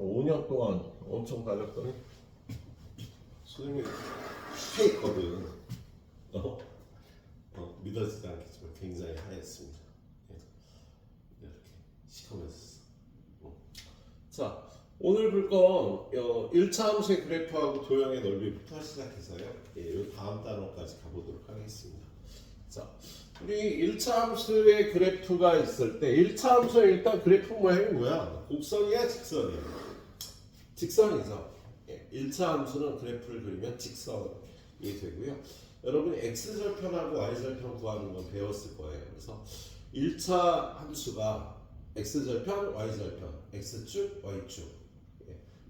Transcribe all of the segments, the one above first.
5년 동안 엄청 다녔더니 선생님이 하얘거든. 믿어지지 않겠지만 굉장히 하였습니다. 이렇게 시커매졌어. 자, 오늘 볼 건 1차 함수의 그래프하고 도형의 넓이부터 시작해서요. 이 다음 단원까지 가보도록 하겠습니다. 자, 우리 1차 함수의 그래프가 있을 때 1차 함수의 일단 그래프 모양이 뭐야? 곡선이야, 직선이야? 직선이죠. 1차 함수는 그래프를 그리면 직선이 되고요. 여러분이 x절편하고 y절편 구하는 건 배웠을 거예요. 그래서 1차 함수가 x절편, y절편, x축, y축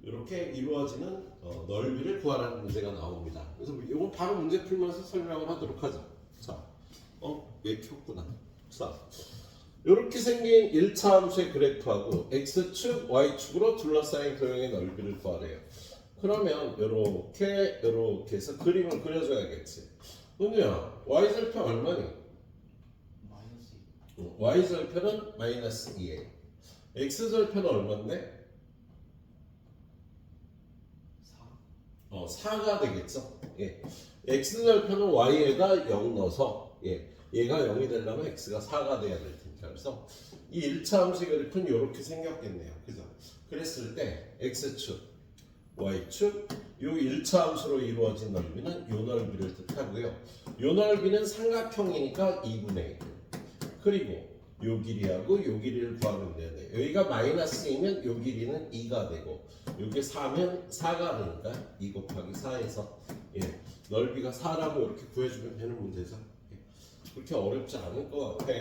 이렇게 이루어지는 넓이를 구하라는 문제가 나옵니다. 그래서 이건 바로 문제 풀면서 설명을 하도록 하죠. 자, 왜 켰구나. 자, 이렇게 생긴 1차 함수의 그래프하고 x축, y축으로 둘러싸인 도형의 넓이를 구하래요. 그러면 이렇게 해서 그림을 그려줘야겠지. 은우야, y절편 얼마니? 마이너스 y절편은 마이너스 2에 x절편은 얼마인데? 4. 4가 되겠죠. x절편은 y에다 0 넣어서 얘가 0이 되려면 x가 4가 돼야 될 테니까. 그래서 이 1차 함수의 그래프는 이렇게 생겼겠네요. 그죠? 그랬을 때 x축, y축, 요 1차 함수로 이루어진 넓이는 요 넓이를 뜻하고요. 요 넓이는 삼각형이니까 2분의 1. 그리고 요 길이하고 요 길이를 구하면 되는데 여기가 마이너스이면 요 길이는 2가 되고 요게 4면 4가 되니까 2 곱하기 4에서 넓이가 4라고 이렇게 구해주면 되는 문제죠. 그렇게 어렵지 않을 것 같아.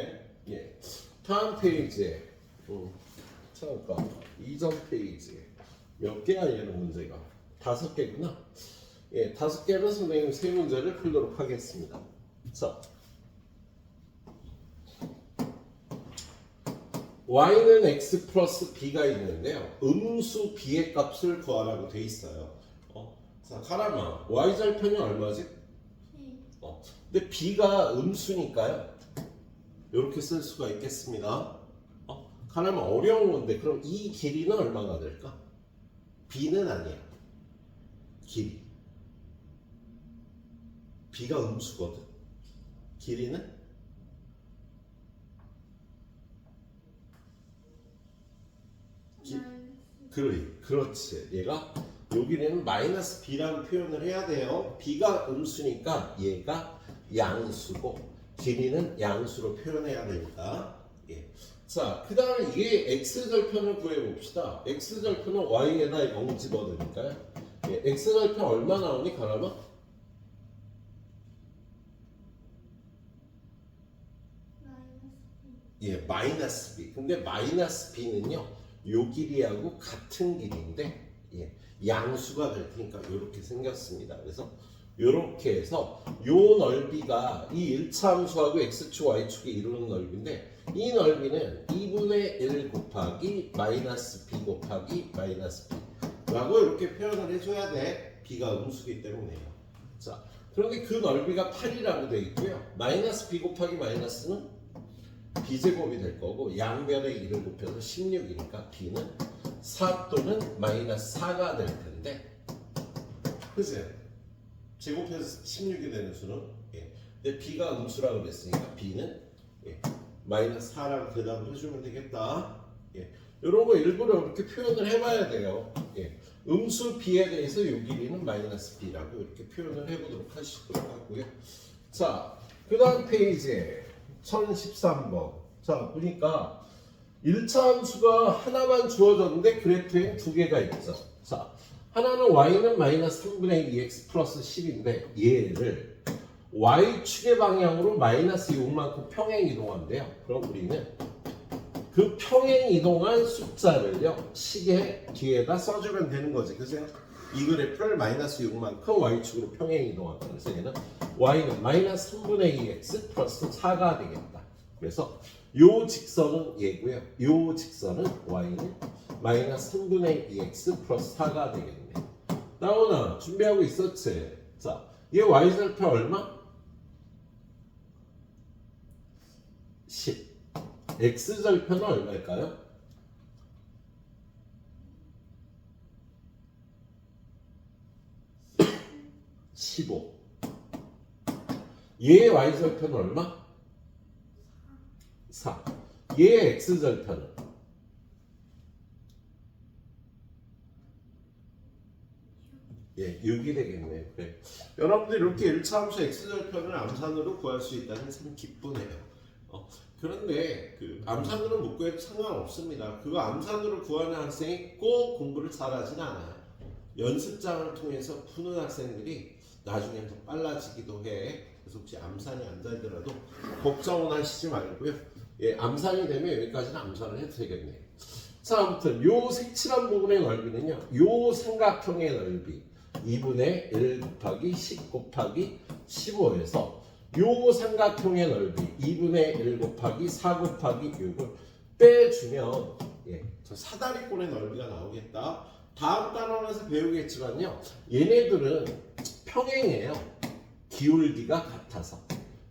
다음 페이지에 잠깐 2점 페이지에 몇 개야 얘는 문제가? 5개구나. 5개는 선생님 3문제를 풀도록 하겠습니다. 자, y는 x 플러스 b가 있는데요. 음수 b의 값을 구하라고 돼 있어요. 자, 카라마, y절편이 얼마지? 근데 b가 음수니까요. 이렇게 쓸 수가 있겠습니다. 카라마 어려운 건데 그럼 이 길이는 얼마나 될까? b는 아니야. 길이. b가 음수거든. 길이는? 그렇지. 얘가 요 길이는 마이너스 b라고 표현을 해야 돼요. b가 음수니까 얘가 양수고 길이는 양수로 표현해야 됩니다. 자, 그 다음에 이게 x절편을 구해봅시다. x절편은 y에다 0 집어넣으니까요. x절편 얼마 나오니 가라마? 마이너스 b. 근데 마이너스 b는요, 요 길이하고 같은 길이인데, 양수가 될 테니까 이렇게 생겼습니다. 그래서 이렇게 해서 요 넓이가 이 1차 함수하고 x축, y축이 이루는 넓이인데, 이 넓이는 2분의 1 곱하기 마이너스 b 곱하기 마이너스 b 라고 이렇게 표현을 해줘야 돼. b가 음수기 때문에요. 자, 그런데 그 넓이가 8이라고 되어 있고요. 마이너스 b 곱하기 마이너스는 b제곱이 될 거고 양변에 1을 곱해서 16이니까 b는 4 또는 마이너스 4가 될 텐데, 그치? 제곱해서 16이 되는 수는 근데 b가 음수라고 그랬으니까 b는 마이너스 4라고 대답을 해주면 되겠다. 이런 거 일부러 이렇게 표현을 해봐야 돼요. 음수 b에 대해서 요 길이는 마이너스 b라고 이렇게 표현을 해보도록 하고요. 자, 그 다음 페이지에 1013번. 자, 보니까 1차 함수가 하나만 주어졌는데 그래프엔 2개가 있죠. 자, 하나는 y는 마이너스 3분의 2x 플러스 10인데 얘를 y축의 방향으로 마이너스 6만큼 평행 이동한대요. 그럼 우리는 그 평행 이동한 숫자를요, 식의 뒤에다 써주면 되는 거지. 그죠? 이 그래프를 마이너스 6만큼 y축으로 평행 이동한다. 그래서 얘는 y는 마이너스 3분의 2x 플러스 4가 되겠다. 그래서 요 직선은 얘고요. 요 직선은 y는 마이너스 3분의 2x 플러스 4가 되겠네. 나오나 준비하고 있었지? 자, 얘 y절편 얼마? 10. x절편은 얼마일까요? 15. 얘의 y절편은 얼마? 4. 얘의 x절편은? 예, 6이 되겠네요. 그래. 여러분들 이렇게 1차 함수 x절편을 암산으로 구할 수 있다는 참 기쁘네요. 그런데 그 암산으로 못 구해도 상관없습니다. 그거 암산으로 구하는 학생이 꼭 공부를 잘하진 않아요. 연습장을 통해서 푸는 학생들이 나중엔 더 빨라지기도 해. 그래서 혹시 암산이 안 되더라도 걱정은 하시지 말고요. 예, 암산이 되면 여기까지는 암산을 해도 되겠네요. 자, 아무튼 요 색칠한 부분의 넓이는요. 요 삼각형의 넓이 2분의 1 곱하기 10 곱하기 15에서 요 삼각형의 넓이 2분의 1 곱하기 4 곱하기 6을 빼주면 예, 저 사다리꼴의 넓이가 나오겠다. 다음 단원에서 배우겠지만요. 얘네들은 평행이에요. 기울기가 같아서.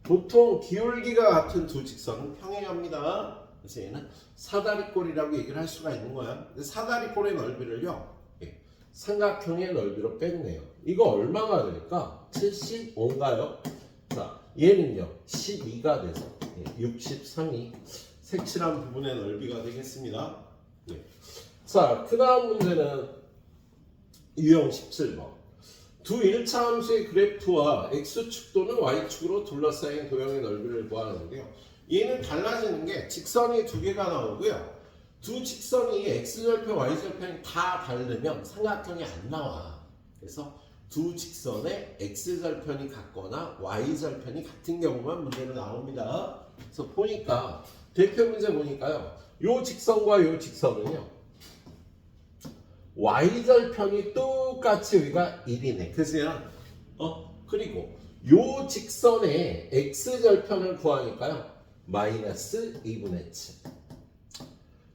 보통 기울기가 같은 두 직선은 평행합니다. 그래서 얘는 사다리꼴이라고 얘기를 할 수가 있는 거야. 근데 사다리꼴의 넓이를요. 예, 삼각형의 넓이로 뺐네요. 이거 얼마가 될까? 75인가요? 자, 얘는요. 12가 돼서 63이 색칠한 부분의 넓이가 되겠습니다. 예. 자, 그 다음 문제는 유형 17번. 두 1차 함수의 그래프와 x축 또는 y축으로 둘러싸인 도형의 넓이를 구하는데요. 얘는 달라지는 게 직선이 두 개가 나오고요. 두 직선이 x절편, y절편이 다 다르면 삼각형이 안 나와. 그래서 두 직선의 x절편이 같거나 y절편이 같은 경우만 문제로 나옵니다. 그래서 보니까 대표 문제 보니까요. 요 직선과 요 직선은요. y절편이 똑같이 여기가 1이네. 그래서 그리고 요 직선의 x절편을 구하니까요. 마이너스 2분의 7.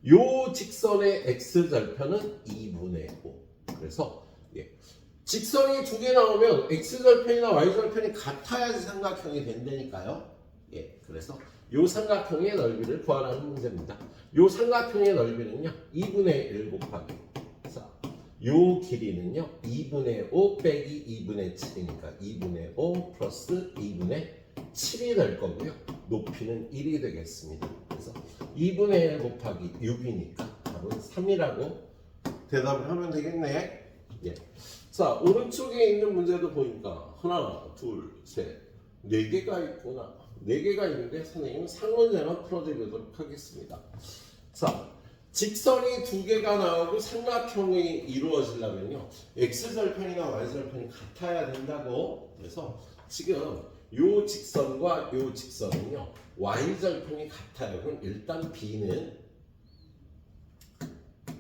요 직선의 x절편은 2분의 5. 그래서 예. 직선이 두 개 나오면 x절편이나 y절편이 같아야지 삼각형이 된다니까요. 예. 그래서 요 삼각형의 넓이를 구하라는 문제입니다. 요 삼각형의 넓이는요. 2분의 1 곱하기 요 길이는요 2분의 5 빼기 2분의 7이니까 2분의 5 플러스 2분의 7이 될 거고요. 높이는 1이 되겠습니다. 그래서 2분의 1 곱하기 6이니까 답은 3이라고 대답을 하면 되겠네. 예. 자, 오른쪽에 있는 문제도 보니까 하나, 둘, 셋, 4개가 있구나. 4개가 있는데 선생님은 상문제만 풀어드리도록 하겠습니다. 자, 직선이 두 개가 나오고 삼각형이 이루어지려면요. x절편이나 y절편이 같아야 된다고. 그래서 지금 요 직선과 요 직선은요. y절편이 같아요. 그럼 일단 b는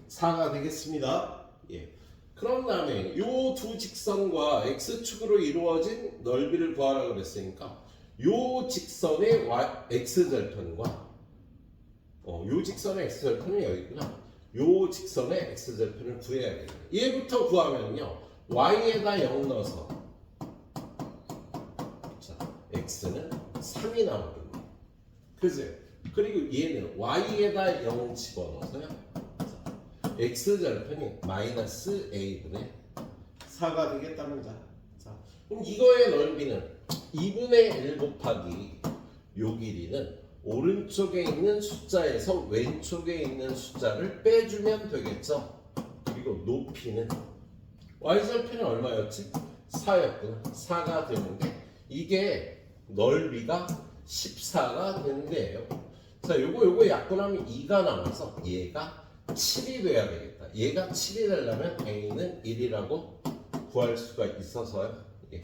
4가 되겠습니다. 예. 그런 다음에 요 두 직선과 x축으로 이루어진 넓이를 구하라고 그랬으니까 요 직선의 x절편과 요 직선의 x절편은 여기구나. 요 직선의 x절편을 구해야겠네. 얘부터 구하면요. y에다 0 넣어서 자, x는 3이 나오거든요. 그죠? 그리고 얘는 y에다 0 집어넣어서요. 자, x절편이 마이너스 a분의 4가 되겠답니다. 자, 그럼 이거의 넓이는 2분의 1 곱하기 요 길이는 오른쪽에 있는 숫자에서 왼쪽에 있는 숫자를 빼주면 되겠죠. 그리고 높이는 y절편이 얼마였지? 4였구나. 4가 되는데 이게 넓이가 14가 되는데요. 자, 요거 약분하면 2가 남아서 얘가 7이 돼야 되겠다. 얘가 7이 되려면 a는 1이라고 구할 수가 있어서요. 예.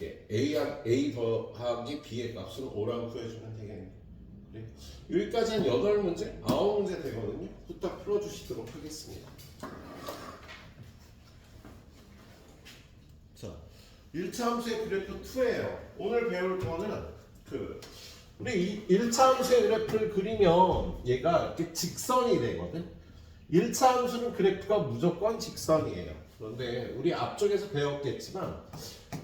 예, A 더하기 B의 값은 5라고 구해주면 되겠네요. 그래. 여기까지 한 8문제, 9문제 되거든요. 후딱 풀어주시도록 하겠습니다. 자, 1차 함수의 그래프 2예요. 오늘 배울 거는 우리 1차 함수의 그래프를 그리면 얘가 이렇게 직선이 되거든. 1차 함수는 그래프가 무조건 직선이에요. 그런데 우리 앞쪽에서 배웠겠지만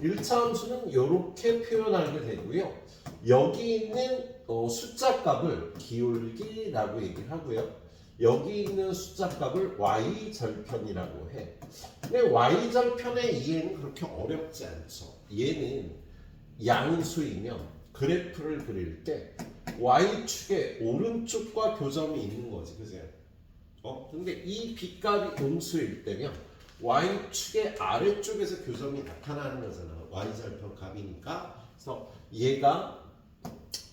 1차 함수는 이렇게 표현하게 되고요. 여기 있는 숫자 값을 기울기라고 얘기를 하고요. 여기 있는 숫자 값을 y절편이라고 해. 근데 y절편의 이해는 그렇게 어렵지 않죠. 얘는 양수이면 그래프를 그릴 때 y축의 오른쪽과 교점이 있는 거지, 그죠? 근데 이 b값이 음수일 때면 y축의 아래쪽에서 교점이 나타나는 거잖아. y절편 값이니까. 그래서 얘가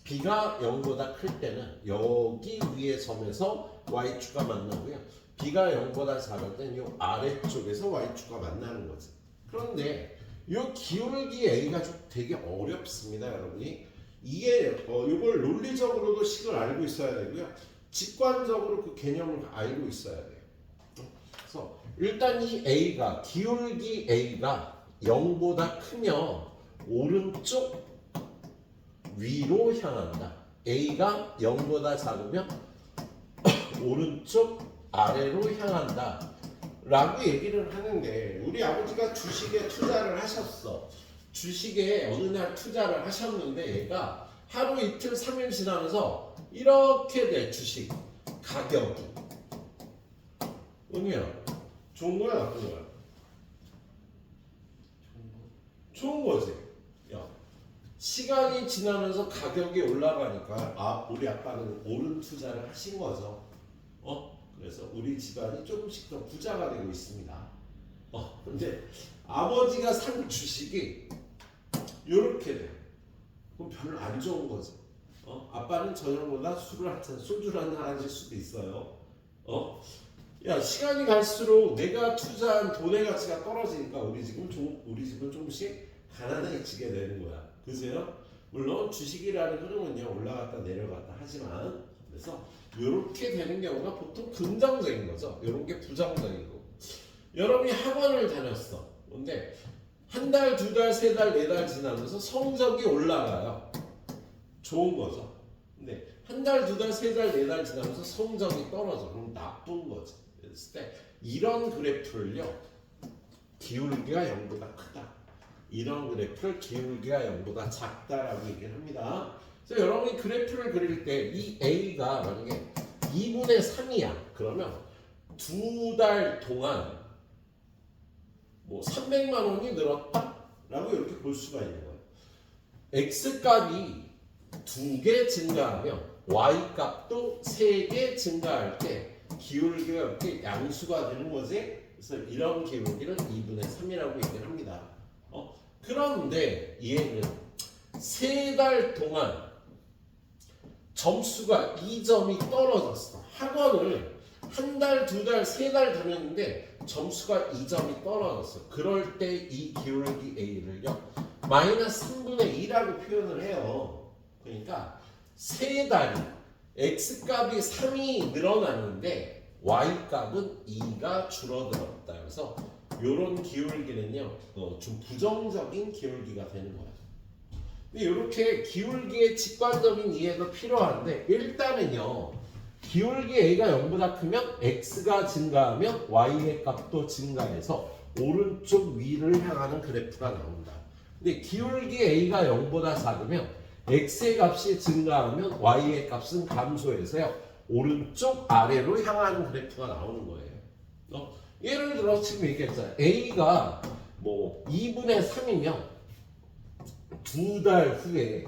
b가 0보다 클 때는 여기 위에 점에서 y축과 만나고요. b가 0보다 작을 때는 이 아래쪽에서 y축과 만나는 거지. 그런데 이 기울기 a가 좀 되게 어렵습니다, 여러분이. 이게 이걸 논리적으로도 식을 알고 있어야 되고요. 직관적으로 그 개념을 알고 있어야 돼요. 그래서 일단 이 a가 기울기 a가 0보다 크면 오른쪽 위로 향한다. a가 0보다 작으면 오른쪽 아래로 향한다 라고 얘기를 하는데, 우리 아버지가 주식에 투자를 하셨어. 주식에 어느 날 투자를 하셨는데 얘가 하루 이틀 3일 지나면서 이렇게 돼. 주식 가격이 은우야, 좋은 거야 나쁜 거야? 좋은 거지. 야, 시간이 지나면서 가격이 올라가니까 우리 아빠는 옳은 투자를 하신 거죠. 그래서 우리 집안이 조금씩 더 부자가 되고 있습니다. 근데 아버지가 산 주식이 이렇게 돼. 그럼 별로 안 좋은 거죠. 아빠는 저녁보다 술을 한 잔, 소주를 한 잔 하실 수도 있어요. 야, 시간이 갈수록 내가 투자한 돈의 가치가 떨어지니까 우리 집은 조금씩 가난해지게 되는 거야. 그죠? 물론 주식이라는 흐름은요 올라갔다 내려갔다 하지만, 그래서 이렇게 되는 경우가 보통 긍정적인 거죠. 이런 게 부정적인 거. 여러분이 학원을 다녔어. 근데 한 달, 두 달, 세 달, 네 달 지나면서 성적이 올라가요. 좋은 거죠. 근데 한 달, 두 달, 세 달, 네 달 지나면서 성적이 떨어져. 그럼 나쁜 거죠. 그랬을 때 이런 그래프를요 기울기가 0보다 크다, 이런 그래프를 기울기가 0보다 작다라고 얘기를 합니다. 그래서 여러분이 그래프를 그릴 때 이 a가 만약에 2분의 3이야 그러면 두 달 동안 뭐 300만 원이 늘었다 라고 이렇게 볼 수가 있는 거예요. x값이 2개 증가하면 y값도 3개 증가할 때 기울기가 이렇게 양수가 되는 거지. 그래서 이런 기울기를 2분의 3이라고 얘기를 합니다. 그런데 얘는 3달 동안 점수가 2점이 떨어졌어. 학원을 한 달, 두 달, 세 달 다녔는데 점수가 2점이 떨어졌어. 그럴 때 이 기울기 a를요 마이너스 3분의 2라고 표현을 해요. 그러니까 세 달이 x값이 3이 늘어났는데 y값은 2가 줄어들었다. 그래서 이런 기울기는요 좀 부정적인 기울기가 되는 거예요. 근데 이렇게 기울기의 직관적인 이해도 필요한데, 일단은요 기울기 a가 0보다 크면 x가 증가하면 y의 값도 증가해서 오른쪽 위를 향하는 그래프가 나온다. 근데 기울기 a가 0보다 작으면 x의 값이 증가하면 y의 값은 감소해서요 오른쪽 아래로 향하는 그래프가 나오는 거예요. 예를 들어 지금 얘기했잖아요. a가 뭐 2분의 3이면 두 달 후에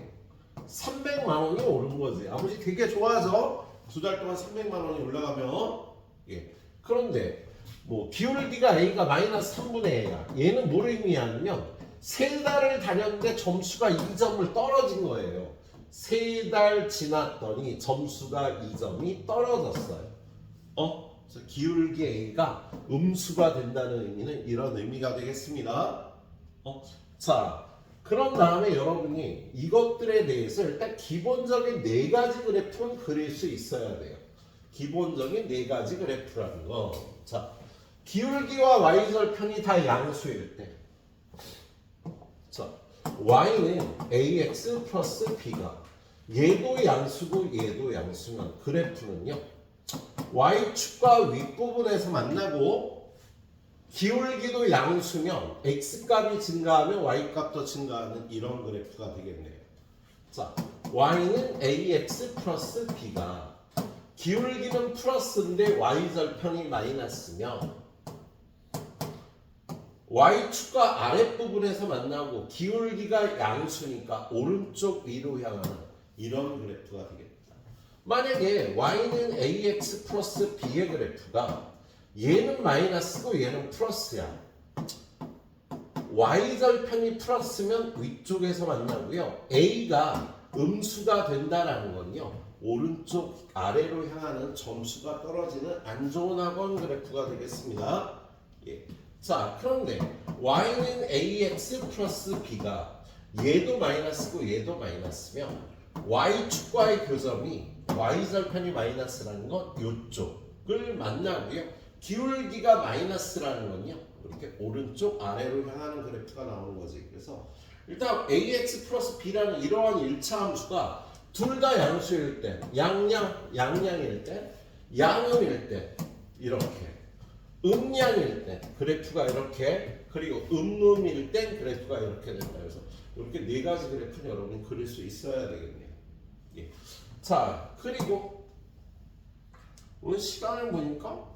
300만 원이 오른 거지. 아버지 되게 좋아하죠? 두 달 동안 300만 원이 올라가면. 그런데 뭐 기울기가 a가 마이너스 3분의 a야. 얘는 뭘 의미하냐면 세 달을 다녔는데 점수가 2점을 떨어진 거예요. 세 달 지났더니 점수가 2점이 떨어졌어요. 그래서 기울기 a가 음수가 된다는 의미는 이런 의미가 되겠습니다. 자, 그런 다음에 여러분이 이것들에 대해서 일단 기본적인 4가지 그래프는 그릴 수 있어야 돼요. 기본적인 4가지 그래프라는 거. 자, 기울기와 y절편이 다 양수일 때, 자, y는 ax 플러스 b가 얘도 양수고 얘도 양수면 그래프는요 y축과 윗부분에서 만나고, 기울기도 양수면 x값이 증가하면 y값도 증가하는 이런 그래프가 되겠네요. 자, y는 ax 플러스 b가 기울기는 플러스인데 y절편이 마이너스면 y축과 아랫부분에서 만나고 기울기가 양수니까 오른쪽 위로 향하는 이런 그래프가 되겠다. 만약에 y는 ax 플러스 b의 그래프가 얘는 마이너스고 얘는 플러스야. y절편이 플러스면 위쪽에서 만나고요. a가 음수가 된다라는 건요. 오른쪽 아래로 향하는 점수가 떨어지는 안 좋은 학원 그래프가 되겠습니다. 예. 자, 그런데 y는 ax 플러스 b가 얘도 마이너스고 얘도 마이너스면 y축과의 교점이 y절편이 마이너스라는 건 이쪽을 만나고요. 기울기가 마이너스라는 건요. 이렇게 오른쪽 아래로 향하는 그래프가 나오는 거지. 그래서 일단 ax 플러스 b라는 이러한 1차 함수가 둘 다 양수일 때, 양양일 때, 양음일 때 이렇게 음양일 때 그래프가 이렇게, 그리고 음음일 때 그래프가 이렇게 된다. 그래서 이렇게 네 가지 그래프는 여러분이 그릴 수 있어야 되겠네요. 예. 자, 그리고 오늘 시간을 보니까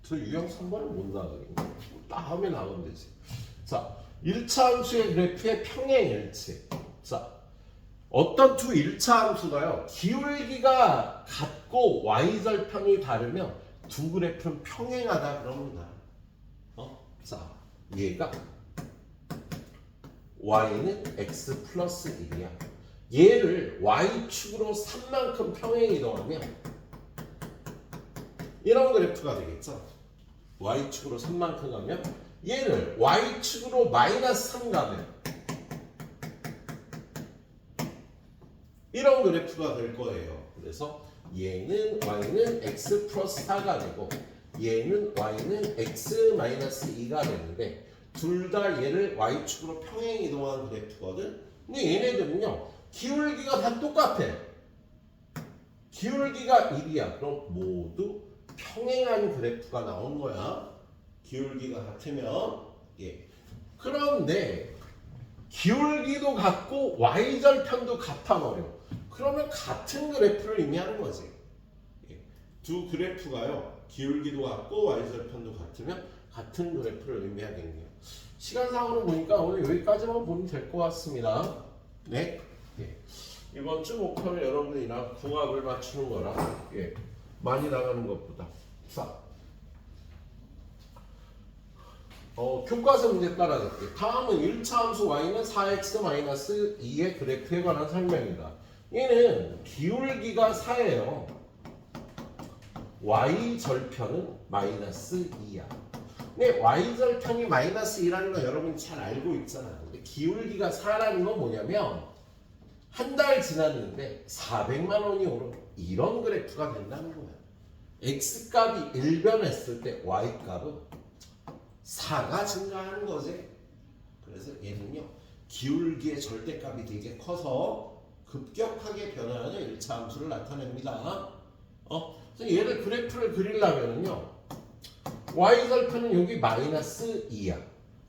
저 유형 3번을 못 나가겠네. 다음에 나오면 되지. 자, 1차 함수의 그래프의 평행일치. 자, 어떤 두 1차 함수가요, 기울기가 같고 y절편이 다르면 두 그래프는 평행하다 그럽니다. 자, 얘가 y는 x 플러스 1이야. 얘를 y축으로 3만큼 평행 이동하면 이런 그래프가 되겠죠. y축으로 3만큼 가면 얘를 y축으로 마이너스 3 가면 이런 그래프가 될 거예요. 그래서 얘는 y는 x 플러스 4가 되고 얘는 y는 x 마이너스 2가 되는데 둘 다 얘를 y축으로 평행 이동하는 그래프거든. 근데 얘네들은요, 기울기가 다 똑같아. 기울기가 1이야. 그럼 모두 평행한 그래프가 나온 거야. 기울기가 같으면. 예. 그런데 기울기도 같고 y절편도 같아버려. 그러면 같은 그래프를 의미하는 거지. 예. 두 그래프가요, 기울기도 같고 y절편도 같으면 같은 그래프를 의미하겠네요. 시간상으로 보니까 오늘 여기까지만 보면 될 것 같습니다. 네. 예. 이번 주 목표는 여러분들이랑 궁합을 맞추는 거라, 예, 많이 나가는 것보다. 자, 교과서 문제 따라잡기. 다음은 1차 함수 y는 4x-2의 그래프에 관한 설명이다. 얘는 기울기가 4예요. y절편은 마이너스 2야. 근데 y절편이 마이너스 2라는 건 여러분이 잘 알고 있잖아. 근데 기울기가 4라는 건 뭐냐면 한 달 지났는데 400만 원이 오른 이런 그래프가 된다는 거야. x값이 1변했을 때 y값은 4가 증가하는 거지. 그래서 얘는요, 기울기의 절대값이 되게 커서 급격하게 변화하는 1차 함수를 나타냅니다. 그래서 얘를 그래프를 그리려면요, y절편은 여기 마이너스 2야.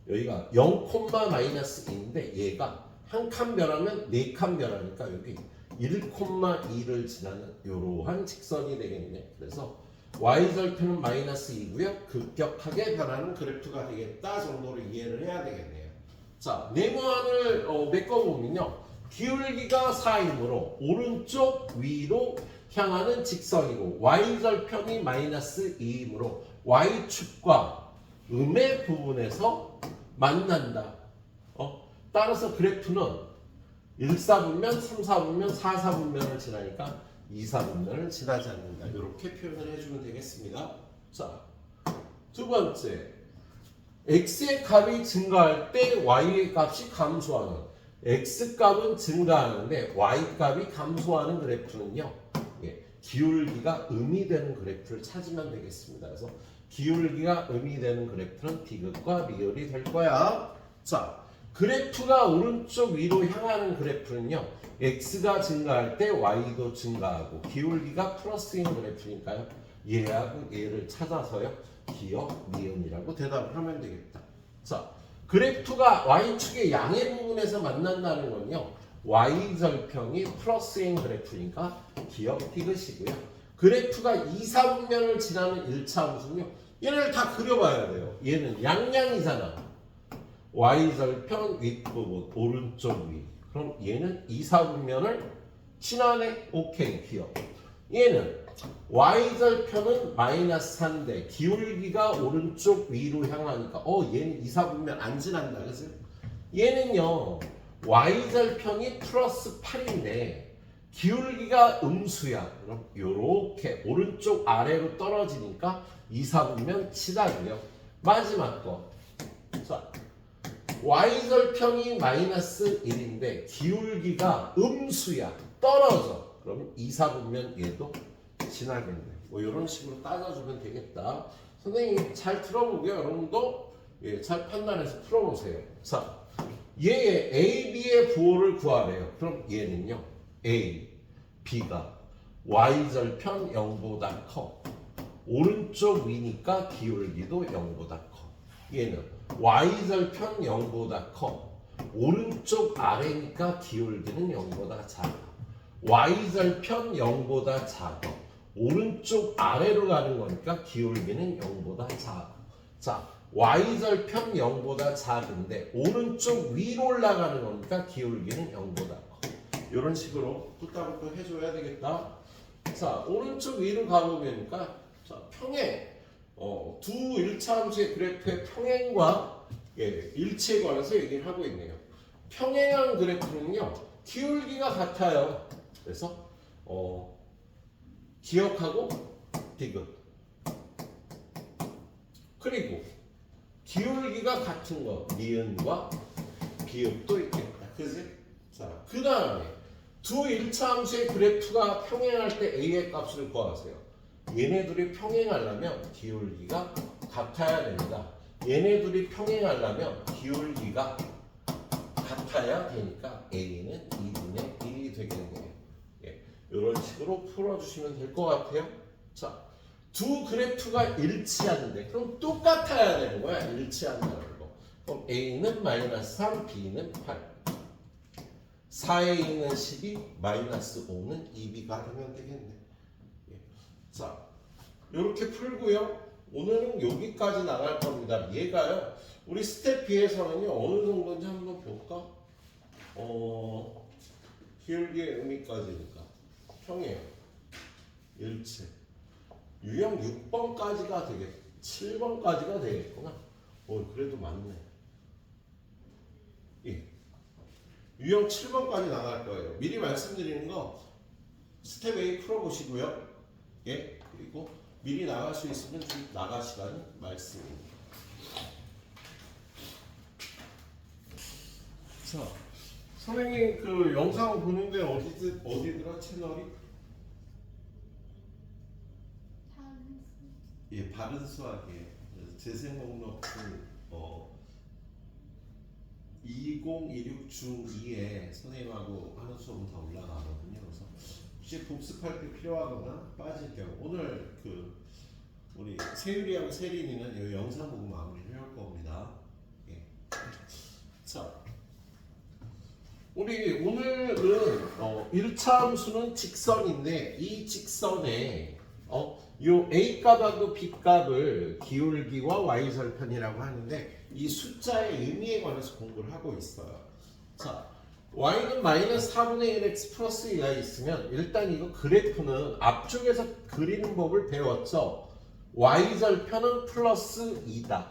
여기가 0, 마이너스 2인데 얘가 한 칸 변하면 4칸 변하니까 여기 1,2를 지나는 이러한 직선이 되겠네. 그래서 y절편은 마이너스 2고요. 급격하게 변하는 그래프가 되겠다 정도로 이해를 해야 되겠네요. 자, 네모안을 메꿔보면요, 기울기가 4이므로 오른쪽 위로 향하는 직선이고 y절편이 마이너스 2이므로 y축과 음의 부분에서 만난다. 따라서 그래프는 1사분면, 3사분면, 4사분면을 지나니까 2사분면을 지나지 않는다. 이렇게 표현을 해주면 되겠습니다. 자, 두 번째, x의 값이 증가할 때 y의 값이 감소하는, x 값은 증가하는데 y 값이 감소하는 그래프는요, 예, 기울기가 음이 되는 그래프를 찾으면 되겠습니다. 그래서 기울기가 음이 되는 그래프는 디귿과 리을이 될 거야. 자, 그래프가 오른쪽 위로 향하는 그래프는요, x가 증가할 때 y도 증가하고 기울기가 플러스인 그래프니까요, 얘하고 얘를 찾아서요, 기역, 미음이라고 대답을 하면 되겠다. 자, 그래프가 y축의 양의 부분에서 만난다는 건요, y절편이 플러스인 그래프니까 기역 디귿이고요. 그래프가 2, 4분면을 지나는 1차 함수는요. 얘를 다 그려봐야 돼요. 얘는 양양이잖아. y절편 윗부분 오른쪽 위. 그럼 얘는 2, 4분면을 지나네. 오케이 기억. 얘는 y절편은 마이너스 4인데 기울기가 오른쪽 위로 향하니까 얘는 2, 4분면 안 지난다. 그래서 얘는요. y절편이 플러스 8인데 기울기가 음수야. 그럼 요렇게 오른쪽 아래로 떨어지니까 2, 4분면 치닫고요. 마지막 거. 자, y절편이 마이너스 1인데 기울기가 음수야. 떨어져. 그럼 2, 4분면 얘도 지나겠네. 뭐 이런 식으로 따져주면 되겠다. 선생님 잘 들어보고요. 여러분도 잘 판단해서 풀어보세요. 자, 얘의 A, B의 부호를 구하래요. 그럼 얘는요. A, B가 y절편 0보다 커. 오른쪽 위니까 기울기도 0보다 커. 얘는 y절편 0보다 커. 오른쪽 아래니까 기울기는 0보다 작아. y절편 0보다 작아. 오른쪽 아래로 가는 거니까 기울기는 0보다 작아. 자, y절편 0보다 작은데 오른쪽 위로 올라가는 거니까 기울기는 0보다 커. 이런 식으로 뚜따부터 해줘야 되겠다. 자, 오른쪽 위로 가보니까 자, 평행 두 1차 함수의 그래프의 평행과 일치에 관해서 얘기를 하고 있네요. 평행한 그래프는요 기울기가 같아요. 그래서 기억하고 디귿. 그리고 기울기가 같은 거 니은과 비읍도 있겠다. 그지? 자, 그 다음에 두 1차 함수의 그래프가 평행할 때 a의 값을 구하세요. 얘네들이 평행하려면 기울기가 같아야 됩니다. 얘네들이 평행하려면 기울기가 같아야 되니까 a는 2분의 1이 되겠네요. 이런 식으로 풀어주시면 될 것 같아요. 자, 두 그래프가 일치하는데 그럼 똑같아야 되는 거야. 일치한다는 거. 그럼 a는 마이너스 3, b는 8. 4a는 12, 마이너스 5는 2b가 되면 되겠네. 자, 이렇게 풀고요. 오늘은 여기까지 나갈 겁니다. 얘가요. 우리 스텝 B에서는요. 어느 정도인지 한번 볼까? 기울기의 의미까지니까. 평행, 일체. 유형 6번까지가 되겠, 7번까지가 되겠구나. 그래도 많네. 예. 유형 7번까지 나갈 거예요. 미리 말씀드리는 거 스텝 A 풀어보시고요. 예. 그리고 미리 나갈 수 있으면 좀 나가시라는 말씀입니다. 자, 선생님 그 영상 보는데 어디더라 채널이? 예, 바른 수학이에요. 재생 목록은 2016 중2에 선생님하고 하는 수업은 다 올라가거든요. 그래서 혹시 복습할 때 필요하거나 빠질 경우 오늘 우리 세율이하고 세린이는 이 영상 보고 마무리를 해올 겁니다. 예. 자, 우리 오늘은 1차 함수는 직선인데 이 직선에 요 A 값하고 B 값을 기울기와 y절편이라고 하는데 이 숫자의 의미에 관해서 공부를 하고 있어요. 자, y는 마이너스 4분의 1x 플러스 2가 있으면 일단 이거 그래프는 앞쪽에서 그리는 법을 배웠죠. y절편은 플러스 2다.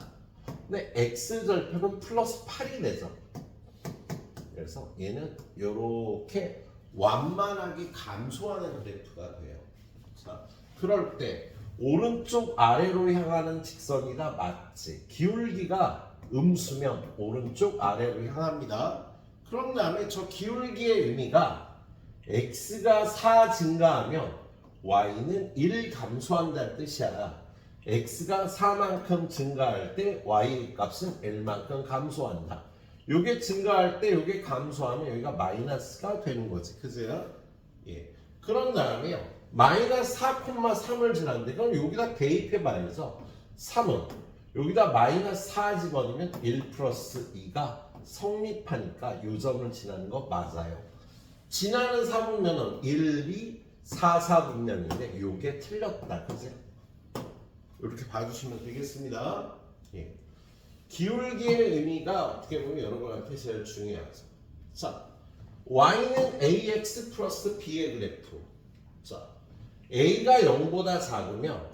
근데 x절편은 플러스 8이 되죠. 그래서 얘는 이렇게 완만하게 감소하는 그래프가 돼요. 자, 그럴 때 오른쪽 아래로 향하는 직선이다 맞지? 기울기가 음수면 오른쪽 아래로 향합니다. 그런 다음에 저 기울기의 의미가 x가 4 증가하면 y는 1 감소한다는 뜻이야. x가 4만큼 증가할 때 y 값은 1만큼 감소한다. 요게 증가할 때 요게 감소하면 여기가 마이너스가 되는 거지. 그죠? 예. 그런 다음에요. 마이너스 4,3을 지났는데 그럼 여기다 대입해 봐야죠. 3은 여기다 마이너스 4 집어넣으면 1 플러스 2가 성립하니까 요 점을 지나는 거 맞아요. 지나는 4분면은 1, 2, 사사분면인데 요게 틀렸다. 그죠? 이렇게 봐주시면 되겠습니다. 예. 기울기의 의미가 어떻게 보면 여러분한테 제일 중요하죠. 자, y는 ax 플러스 b의 그래프. 자, a가 0보다 작으면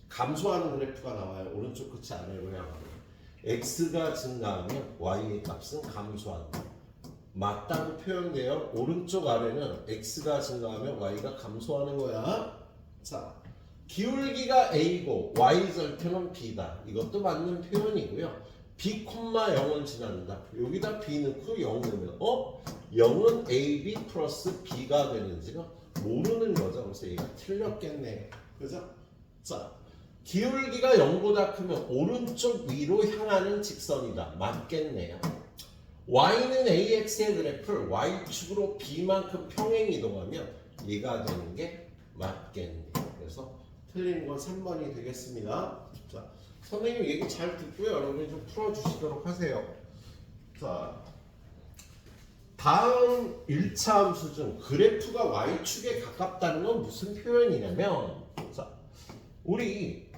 감소하는 그래프가 나와요. 오른쪽 끝이 아래로 향하고. x가 증가하면 y의 값은 감소한다. 맞다고 표현돼요. 오른쪽 아래는 x가 증가하면 y가 감소하는 거야. 자, 기울기가 a고 y 절편은 b다. 이것도 맞는 표현이고요. b, 0을 지난다. 여기다 b 넣고 0 넣으면 0은 ab 플러스 b가 되는지가 모르는 거죠. 그래서 얘가 틀렸겠네. 그죠? 자, 기울기가 0보다 크면 오른쪽 위로 향하는 직선이다. 맞겠네요. y는 ax의 그래프를 y축으로 b만큼 평행 이동하면 얘가 되는 게 맞겠네요. 그래서 틀린 건 3번이 되겠습니다. 자, 선생님 얘기 잘 듣고요. 여러분이 좀 풀어주시도록 하세요. 자, 다음 1차 함수 중 그래프가 y축에 가깝다는 건 무슨 표현이냐면, 자, 우리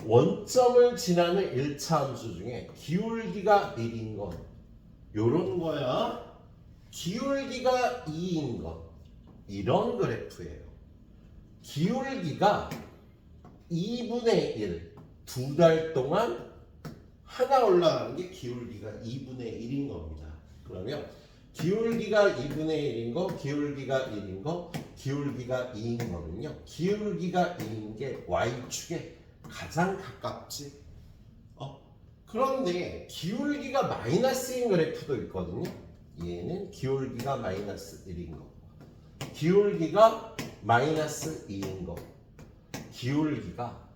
원점을 지나는 1차 함수 중에 기울기가 1인 건 요런 거야. 기울기가 2인 건 이런 그래프예요. 기울기가 2분의 1, 2달 동안 하나 올라가는 게 기울기가 2분의 1인 겁니다. 그러면 기울기가 2분의 1인 거, 기울기가 1인 거, 기울기가 2인 거는요. 기울기가 2인 게 y축에 가장 가깝지. 그런데 기울기가 마이너스인 그래프도 있거든요. 얘는 기울기가 마이너스 1인 거, 기울기가 마이너스 2인 거, 기울기가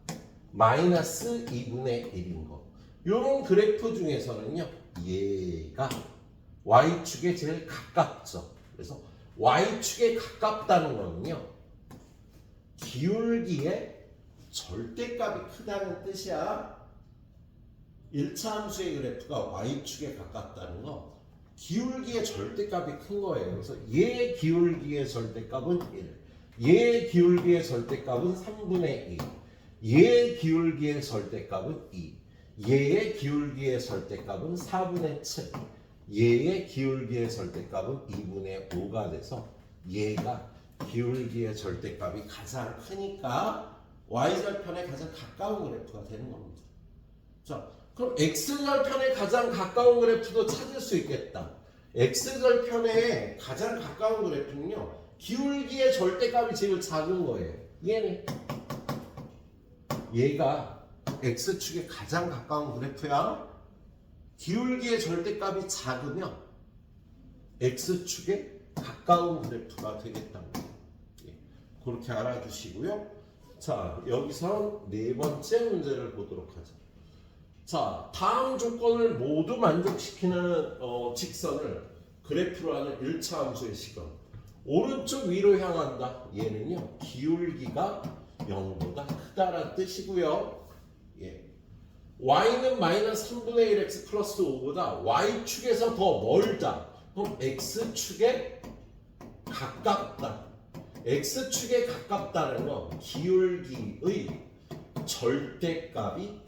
마이너스 2분의 1인 거. 이런 그래프 중에서는요, 얘가 y축에 제일 가깝죠. 그래서 y축에 가깝다는 거는요, 기울기의 절대값이 크다는 뜻이야. 1차 함수의 그래프가 y축에 가깝다는 거, 기울기의 절대값이 큰 거예요. 그래서 얘의 기울기의 절대값은 1, 얘의 기울기의 절대값은 3분의 2, 얘의 기울기의 절대값은 2, 얘의 기울기의 절대값은 4분의 7, 얘의 기울기의 절대값은 2분의 5가 돼서 얘가 기울기의 절대값이 가장 크니까 y절편에 가장 가까운 그래프가 되는 겁니다. 자, 그럼 x절편에 가장 가까운 그래프도 찾을 수 있겠다. x절편에 가장 가까운 그래프는요, 기울기의 절대값이 제일 작은 거예요. 얘는 얘가 x축에 가장 가까운 그래프야. 기울기의 절대값이 작으면 x축에 가까운 그래프가 되겠답니다. 예, 그렇게 알아두시고요. 자, 여기서 네 번째 문제를 보도록 하죠. 자, 다음 조건을 모두 만족시키는 직선을 그래프로 하는 1차 함수의 시건. 오른쪽 위로 향한다. 얘는요, 기울기가 0보다 크다라는 뜻이고요. 예. y는 마이너스 3분의 1x 플러스 5보다 y축에서 더 멀다. 그럼 x축에 가깝다. x축에 가깝다는 건 기울기의 절대값이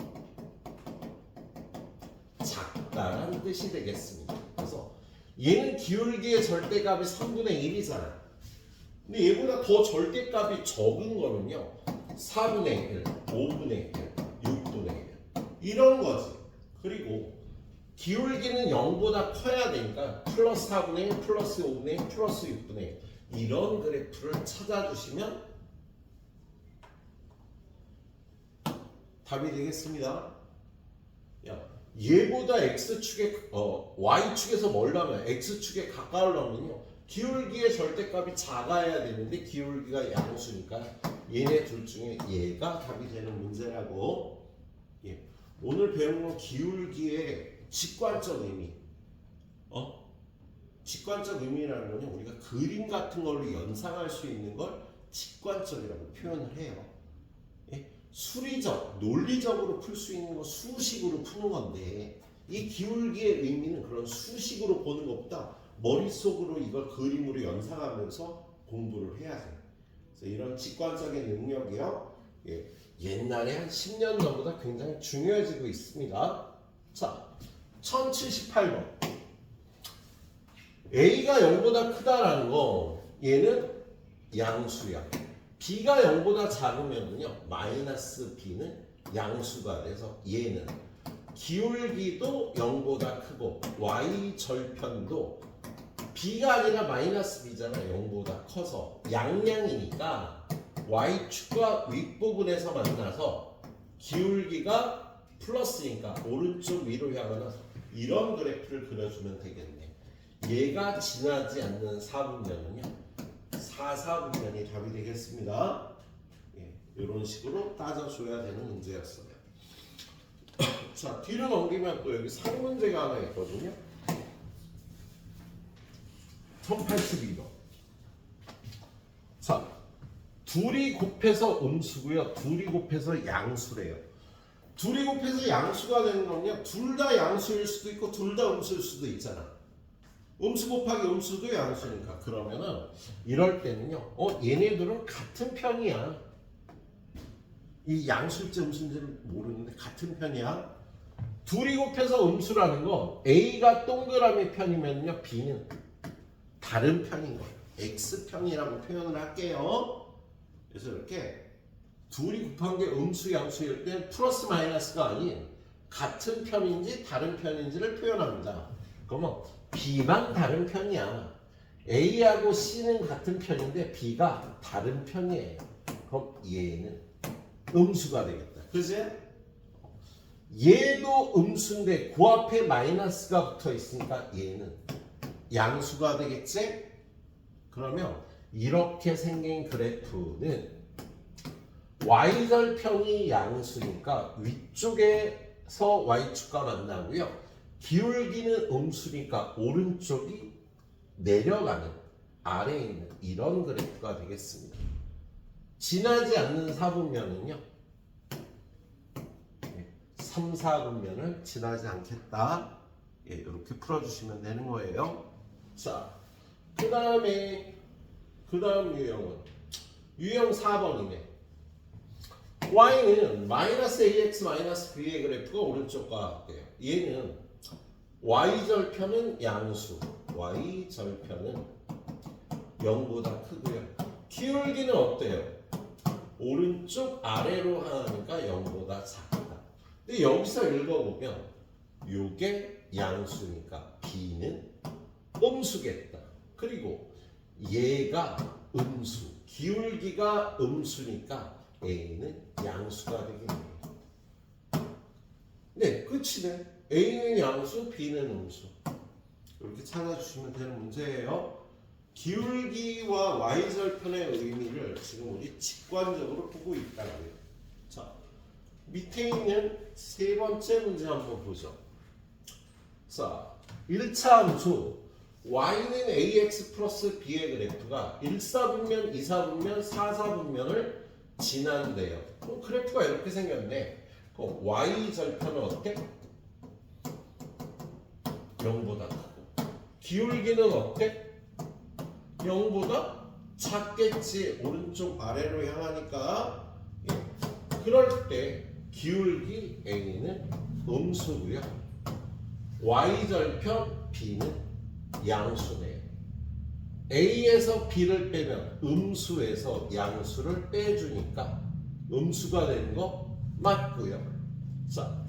작다라는 뜻이 되겠습니다. 그래서 얘는 기울기의 절대값이 3분의 1이잖아. 근데 얘보다 더 절대값이 적은 거는요, 4분의 1, 5분의 1, 6분의 1 이런 거지. 그리고 기울기는 0보다 커야 되니까 플러스 4분의 1, 플러스 5분의 1, 플러스 6분의 1 이런 그래프를 찾아주시면 답이 되겠습니다. 야, 얘보다 x축에 y축에서 멀려면 x축에 가까우려면요, 기울기의 절대값이 작아야 되는데 기울기가 양수니까 얘네 둘 중에 얘가 답이 되는 문제라고. 예. 오늘 배운 건 기울기의 직관적 의미. 직관적 의미라는 거는 우리가 그림 같은 걸로 연상할 수 있는 걸 직관적이라고 표현을 해요. 예? 수리적, 논리적으로 풀 수 있는 거 수식으로 푸는 건데, 이 기울기의 의미는 그런 수식으로 보는 것보다 머릿속으로 이걸 그림으로 연상하면서 공부를 해야 돼요. 이런 직관적인 능력이요. 예, 옛날에 한 10년 전보다 굉장히 중요해지고 있습니다. 자, 1078번. A가 0보다 크다라는 거 얘는 양수야. B가 0보다 작으면요 마이너스 B는 양수가 돼서 얘는 기울기도 0보다 크고 y 절편도 B가 아니라 마이너스 B잖아. 0보다 커서 양량이니까 y축과 윗부분에서 만나서 기울기가 플러스니까 오른쪽 위로 향하는 이런 그래프를 그려주면 되겠네. 얘가 지나지 않는 4분면은요 4분면이 답이 되겠습니다. 예, 이런 식으로 따져줘야 되는 문제였어요. 자, 뒤로 넘기면 또 여기 상문제가 하나 있거든요. 1082번. 자, 둘이 곱해서 음수고요. 둘이 곱해서 양수래요. 둘이 곱해서 양수가 되는 건요. 둘 다 양수일 수도 있고 둘 다 음수일 수도 있잖아. 음수 곱하기 음수도 양수니까. 그러면은 이럴 때는요. 얘네들은 같은 편이야. 이 양수일지 음수인지를 모르는데 같은 편이야. 둘이 곱해서 음수라는 건 A가 동그라미 편이면요. B는 다른 편인 거예요. X편이라고 표현을 할게요. 그래서 이렇게 둘이 곱한 게 음수 양수일 때 플러스 마이너스가 아닌 같은 편인지 다른 편인지를 표현합니다. 그러면 B만 다른 편이야. A하고 C는 같은 편인데 B가 다른 편이에요. 그럼 얘는 음수가 되겠다. 그지? 얘도 음수인데 그 앞에 마이너스가 붙어 있으니까 얘는 양수가 되겠지? 그러면 이렇게 생긴 그래프는 y절편이 양수니까 위쪽에서 y축과 만나고요. 기울기는 음수니까 오른쪽이 내려가는 아래에 있는 이런 그래프가 되겠습니다. 지나지 않는 4분면은요. 3, 4분면을 지나지 않겠다. 예, 이렇게 풀어주시면 되는 거예요. 자, 그 다음 유형은 유형 4번이네. y는 마이너스 ax 마이너스 b의 그래프가 오른쪽과 같대요. 얘는 y절편은 양수, y절편은 0보다 크고요. 기울기는 어때요? 오른쪽 아래로 하니까 0보다 작다. 근데 여기서 읽어보면 요게 양수니까 b는 음수겠다. 그리고 얘가 음수, 기울기가 음수니까 a는 양수가 되겠네요. 네, 끝이네. a는 양수, b는 음수. 이렇게 찾아주시면 되는 문제예요. 기울기와 y절편의 의미를 지금 우리 직관적으로 보고 있다고요. 자, 밑에 있는 세 번째 문제 한번 보죠. 자, 1차 함수 y는 ax 플러스 b의 그래프가 1사분면, 2사분면, 4사분면을 지난대요. 그럼 그래프가 이렇게 생겼네. 그럼 y절편은 어때? 0보다 크고 기울기는 어때? 0보다 작겠지. 오른쪽 아래로 향하니까. 예. 그럴 때 기울기 a는 음수고요. y절편 b는 양수네요. a에서 b를 빼면 음수에서 양수를 빼주니까 음수가 되는 거 맞고요. 자,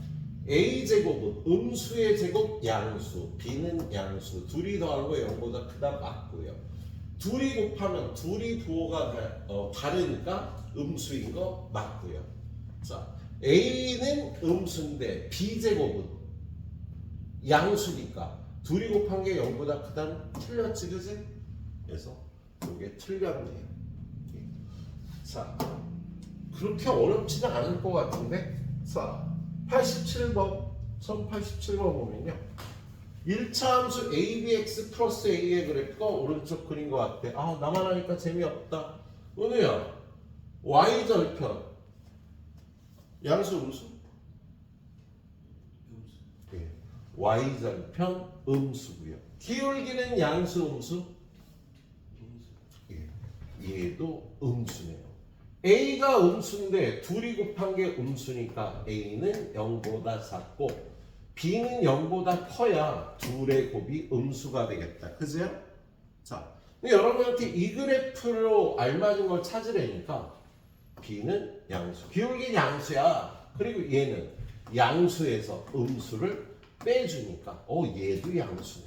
a제곱은 음수의 제곱 양수, b는 양수, 둘이 더한 거 0보다 크다 맞고요. 둘이 곱하면 둘이 부호가 다르니까 음수인 거 맞고요. 자, a는 음수인데 b제곱은 양수니까 둘이 곱한 게 0보다 크다는 틀렸지, 그지? 그래서 이게 틀렸네요. 자, 그렇게 어렵지는 않을 것 같은데. 자, 87번 1087번 보면요. 1차 함수 abx 플러스 a의 그래프가 오른쪽 그린 것 같아. 아, 나만 하니까 재미없다. 은우야, y절편 양수 음수? 예. y절편 음수고요. 기울기는 양수 음수? 예. 얘도 음수네요. A가 음수인데 둘이 곱한 게 음수니까 A는 0보다 작고 B는 0보다 커야 둘의 곱이 음수가 되겠다. 그죠? 자, 근데 여러분한테 이 그래프로 알맞은 걸 찾으려니까 B는 양수, 기울기는 양수야. 그리고 얘는 양수에서 음수를 빼주니까 얘도 양수네.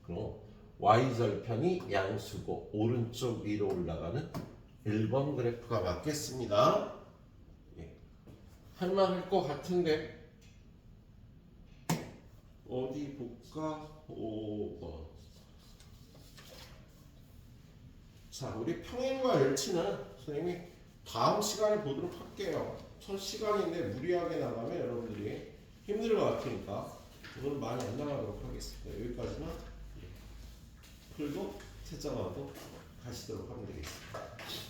그럼 y절편이 양수고 오른쪽 위로 올라가는 1번 그래프가 맞겠습니다. 예. 할만할 것 같은데 어디 볼까? 5번. 자, 우리 평행과 일치는 선생님이 다음 시간에 보도록 할게요. 첫 시간인데 무리하게 나가면 여러분들이 힘들 것 같으니까 오늘 많이 안 나가도록 하겠습니다. 여기까지만 풀고 채점하고 가시도록 하면 되겠습니다.